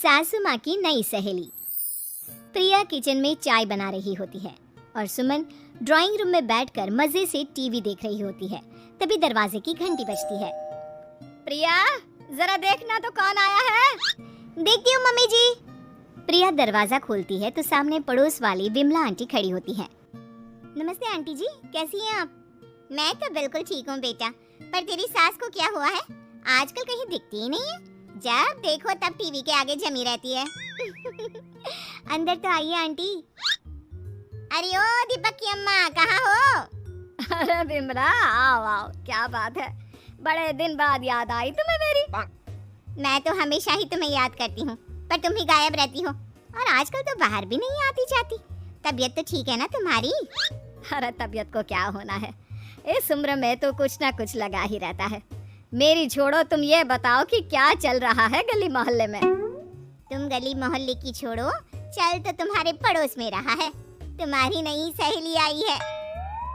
सासू माँ की नई सहेली। प्रिया किचन में चाय बना रही होती है और सुमन ड्राइंग रूम में बैठकर मजे से टीवी देख रही होती है। तभी दरवाजे की घंटी बजती है। प्रिया, जरा देखना तो कौन आया है। देखती हूँ मम्मी जी। प्रिया दरवाजा खोलती है तो सामने पड़ोस वाली विमला आंटी खड़ी होती है। नमस्ते आंटी जी, कैसी हैं आप? मैं तो बिल्कुल ठीक हूँ बेटा, पर तेरी सास को क्या हुआ है? आजकल कहीं दिखती ही नहीं है। जब देखो तब टीवी के आगे जमी रहती है। अंदर तो आइए आंटी। अरे ओ दीपक की अम्मा, कहाँ हो? अरे विमला, आओ आओ, क्या बात है, बड़े दिन बाद याद आई तुम्हें मेरी। मैं तो हमेशा ही तुम्हें याद करती हूँ, पर तुम ही गायब रहती हो और आजकल तो बाहर भी नहीं आती जाती। तबीयत तो ठीक है ना तुम्हारी? अरे तबीयत को क्या होना है, इस उम्र में तो कुछ ना कुछ लगा ही रहता है। मेरी छोड़ो, तुम ये बताओ कि क्या चल रहा है गली मोहल्ले में। तुम गली मोहल्ले की छोड़ो, चल तो तुम्हारे पड़ोस में रहा है। तुम्हारी नई सहेली आई है।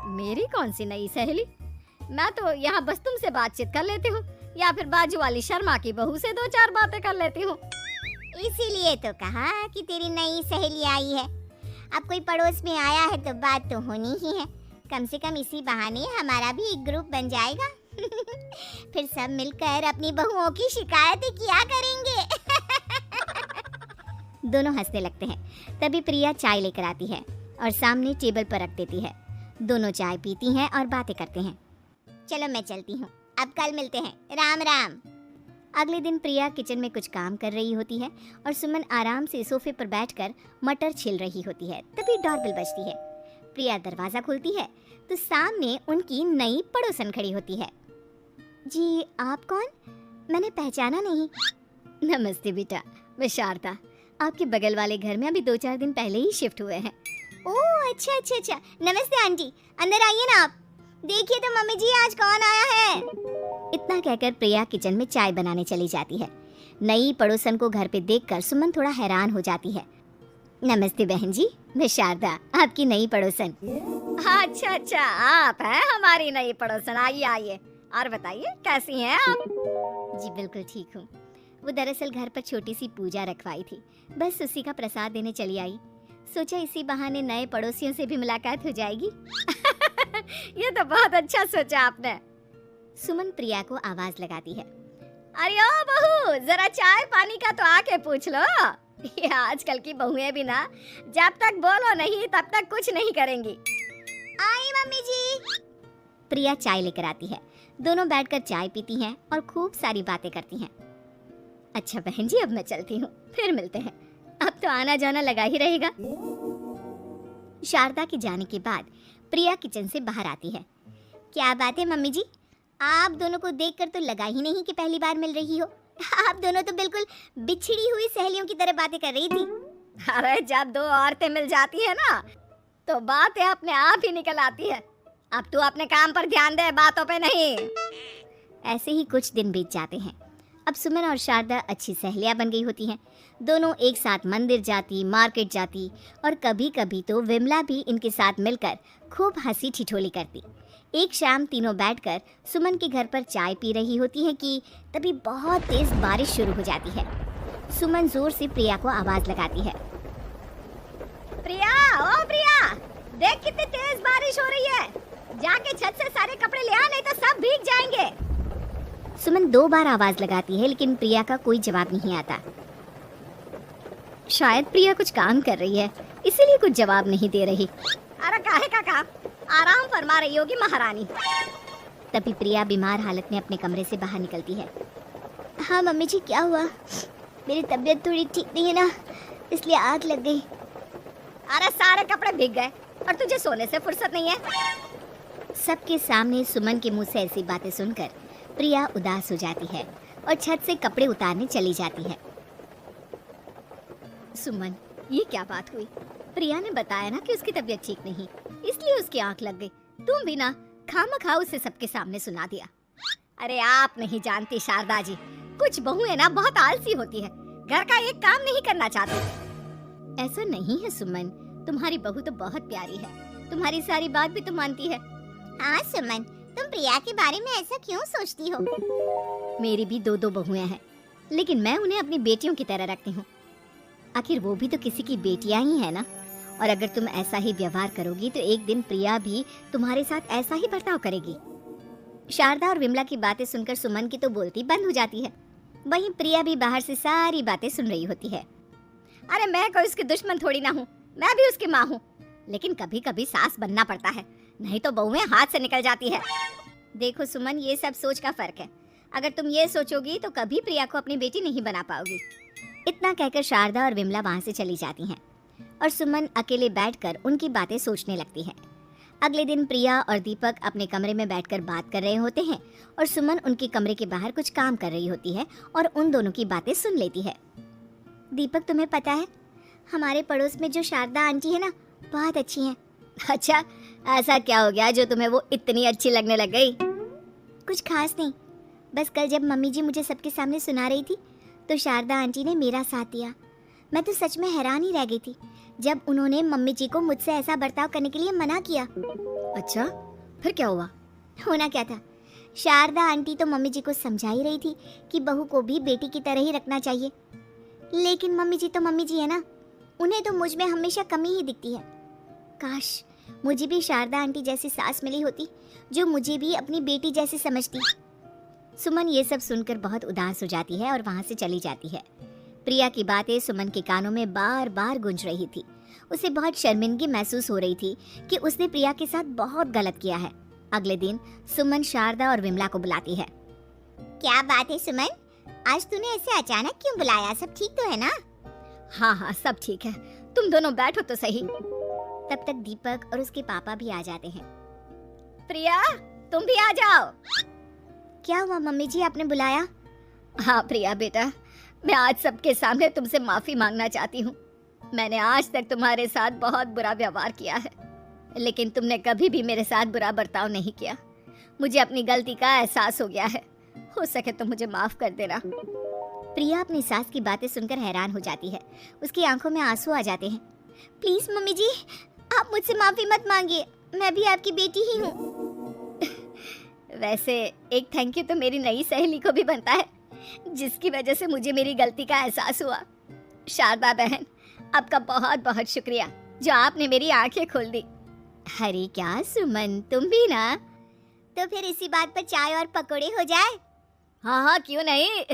मेरी कौन सी नई सहेली? मैं तो यहाँ बस तुमसे बातचीत कर लेती हूँ या फिर बाजू वाली शर्मा की बहू से दो चार बातें कर लेती हूँ। इसीलिए तो कहा कि तेरी नई सहेली आई है। अब कोई पड़ोस में आया है तो बात तो होनी ही है। कम से कम इसी बहाने हमारा भी एक ग्रुप बन जाएगा। फिर सब मिलकर अपनी बहुओं की शिकायतें किया करेंगे। दोनों हंसने लगते हैं। तभी प्रिया चाय लेकर आती है और सामने टेबल पर रख देती है। दोनों चाय पीती हैं और बातें करते हैं। चलो मैं चलती हूँ, अब कल मिलते हैं। राम राम। अगले दिन प्रिया किचन में कुछ काम कर रही होती है और सुमन आराम से सोफे पर बैठकर मटर छिल रही होती है। तभी डोरबेल बजती है। प्रिया दरवाजा खोलती है तो सामने उनकी नई पड़ोसन खड़ी होती है। जी, आप कौन? मैंने पहचाना नहीं। नमस्ते बेटा, मैं शारदा, आपके बगल वाले घर में अभी 2-4 दिन पहले ही शिफ्ट हुए हैं। ओह अच्छा अच्छा अच्छा, नमस्ते आंटी, अंदर आइए ना आप। देखिए तो मम्मी जी, आज कौन आया है। इतना कहकर प्रिया किचन में चाय बनाने चली जाती है। नई पड़ोसन को घर पे देखकर सुमन थोड़ा हैरान हो जाती है। नमस्ते बहन जी, मैं शारदा, आपकी नई पड़ोसन। अच्छा अच्छा, आप हैं हमारी नई पड़ोसन। आइए आइए, और बताइए कैसी हैं आप? जी बिल्कुल ठीक हूँ। वो दरअसल घर पर छोटी सी पूजा रखवाई थी, बस उसी का प्रसाद देने चली आई। सोचा इसी बहाने नए पड़ोसियों से भी मुलाकात हो जाएगी। ये तो बहुत अच्छा सोचा आपने। सुमन प्रिया को आवाज लगाती है। अरे ओ बहू, जरा चाय पानी का तो आके पूछ लो। ये आजकल की बहुएं भी ना, जब तक बोलो नहीं तब तक कुछ नहीं करेंगी। आई मम्मी जी। प्रिया चाय लेकर आती है। दोनों बैठकर चाय पीती हैं और खूब सारी बातें करती हैं। अच्छा बहन जी, अब मैं चलती हूँ, फिर मिलते हैं। अब तो आना जाना लगा ही रहेगा। शारदा के जाने के बाद प्रिया किचन से बाहर आती है। क्या बात है मम्मी जी, आप दोनों को देखकर तो लगा ही नहीं कि पहली बार मिल रही हो। आप दोनों तो बिल्कुल बिछड़ी हुई सहेलियों की तरह बातें कर रही थी। अरे जब दो औरतें मिल जाती है ना, तो बातें अपने आप ही निकल आती है। अब तू अपने काम पर ध्यान दे, बातों पे नहीं। ऐसे ही कुछ दिन बीत जाते हैं। अब सुमन और शारदा अच्छी सहेलियां बन गई होती हैं। दोनों एक साथ मंदिर जाती, मार्केट जाती और कभी कभी तो विमला भी इनके साथ मिलकर खूब हंसी ठिठोली करती। एक शाम तीनों बैठकर सुमन के घर पर चाय पी रही होती है कि तभी बहुत तेज बारिश शुरू हो जाती है। सुमन जोर से प्रिया को आवाज लगाती है। प्रिया, ओ प्रिया, देख कितनी तेज बारिश हो रही है। जाके छत से सारे कपड़े ले आ, नहीं तो सब भीग जाएंगे। सुमन 2 बार आवाज लगाती है लेकिन प्रिया का कोई जवाब नहीं आता। शायद प्रिया कुछ काम कर रही है, इसीलिए कुछ जवाब नहीं दे रही। अरे काहे का काम, आराम फरमा रही होगी महारानी। तभी प्रिया बीमार हालत में अपने कमरे से बाहर निकलती है। हाँ मम्मी जी, क्या हुआ? मेरी तबीयत थोड़ी ठीक नहीं है ना, इसलिए आग लग गई। अरे सारे कपड़े भीग गए और तुझे सोने से फुर्सत नहीं है। सबके सामने सुमन के मुंह से ऐसी बातें सुनकर प्रिया उदास हो जाती है और छत से कपड़े उतारने चली जाती है। सुमन, ये क्या बात हुई? प्रिया ने बताया ना कि उसकी तबीयत ठीक नहीं, इसलिए उसकी आंख लग गई। तुम भी ना खामखा उसे सबके सामने सुना दिया। अरे आप नहीं जानती शारदा जी, कुछ बहुएं ना बहुत आलसी होती है, घर का एक काम नहीं करना चाहती। ऐसा नहीं है सुमन, तुम्हारी बहू तो बहुत प्यारी है, तुम्हारी सारी बात भी तो मानती है। हाँ सुमन, तुम प्रिया के बारे में ऐसा क्यों सोचती हो? मेरी भी 2 बहुएं हैं, लेकिन मैं उन्हें अपनी बेटियों की तरह रखती हूँ। आखिर वो भी तो किसी की बेटियां ही है ना। और अगर तुम ऐसा ही व्यवहार करोगी तो एक दिन प्रिया भी तुम्हारे साथ ऐसा ही बर्ताव करेगी। शारदा और विमला की बातें सुनकर सुमन की तो बोलती बंद हो जाती है। वहीं प्रिया भी बाहर से सारी बातें सुन रही होती है। अरे मैं कोई उसकी दुश्मन थोड़ी ना हूँ, मैं भी उसकी माँ हूँ, लेकिन कभी कभी सास बनना पड़ता है, नहीं तो बहुएं हाथ से निकल जाती है। देखो सुमन, ये सब सोच का फर्क है। अगर तुम ये सोचोगी तो कभी प्रिया को अपनी बेटी नहीं बना पाओगी। इतना कहकर शारदा और विमला वहां से चली जाती हैं और सुमन अकेले बैठकर उनकी बातें सोचने लगती है। अगले दिन प्रिया और दीपक अपने कमरे में बैठकर बात कर रहे होते हैं और सुमन उनके कमरे के बाहर कुछ काम कर रही होती है और उन दोनों की बातें सुन लेती है। दीपक, तुम्हें पता है हमारे पड़ोस में जो शारदा आंटी है ना, बहुत अच्छी हैं। अच्छा, ऐसा क्या हो गया जो तुम्हें वो इतनी अच्छी लगने लग गई? कुछ खास नहीं, बस कल जब मम्मी जी मुझे सबके सामने सुना रही थी तो शारदा आंटी ने मेरा साथ दिया। मैं तो सच में हैरान ही रह गई थी जब उन्होंने मम्मी जी को मुझसे ऐसा बर्ताव करने के लिए मना किया। अच्छा, फिर क्या हुआ? होना क्या था, शारदा आंटी तो मम्मी जी को समझा ही रही थी कि बहू को भी बेटी की तरह ही रखना चाहिए, लेकिन मम्मी जी तो मम्मी जी है ना, उन्हें तो मुझ में हमेशा कमी ही दिखती है। काश मुझे भी शारदा आंटी जैसी सास मिली होती जो मुझे भी अपनी बेटी जैसी समझती। सुमन ये सब सुनकर बहुत उदास हो जाती है और वहां से चली जाती है। प्रिया की बातें सुमन के कानों में बार बार गूंज रही थी। उसे बहुत शर्मिंदगी महसूस हो रही थी कि उसने प्रिया के साथ बहुत गलत किया है। अगले दिन सुमन शारदा और विमला को बुलाती है। क्या बात है सुमन, आज तूने ऐसे अचानक क्यों बुलाया? सब ठीक तो है ना? हाँ, सब ठीक है, तुम दोनों बैठो तो सही। तब तक दीपक और उसके पापा भी आ जाते हैं। प्रिया, तुम भी आ जाओ। क्या हुआ मम्मी जी, आपने बुलाया? हाँ प्रिया बेटा, मैं आज सबके सामने तुमसे माफी मांगना चाहती हूँ। मैंने आज तक तुम्हारे साथ बहुत बुरा व्यवहार किया है, लेकिन तुमने कभी भी मेरे साथ बुरा बर्ताव नहीं किया। मुझे अपनी गलती का एहसास हो गया है, हो सके तो मुझे माफ कर देना। प्रिया अपनी सास की बातें सुनकर हैरान हो जाती है। उसकी आंखों में आंसू आ जाते हैं। प्लीज मम्मी जी, आप मुझसे माफी मत मांगिए, मैं भी आपकी बेटी ही हूँ। वैसे एक थैंक यू तो मेरी नई सहेली को भी बनता है, जिसकी वजह से मुझे मेरी गलती का एहसास हुआ। शारदा बहन, आपका बहुत बहुत शुक्रिया जो आपने मेरी आंखें खोल दी। अरे क्या सुमन, तुम भी ना? तो फिर इसी बात पर चाय और पकोड़े हो जाए। हाँ, क्यों नहीं।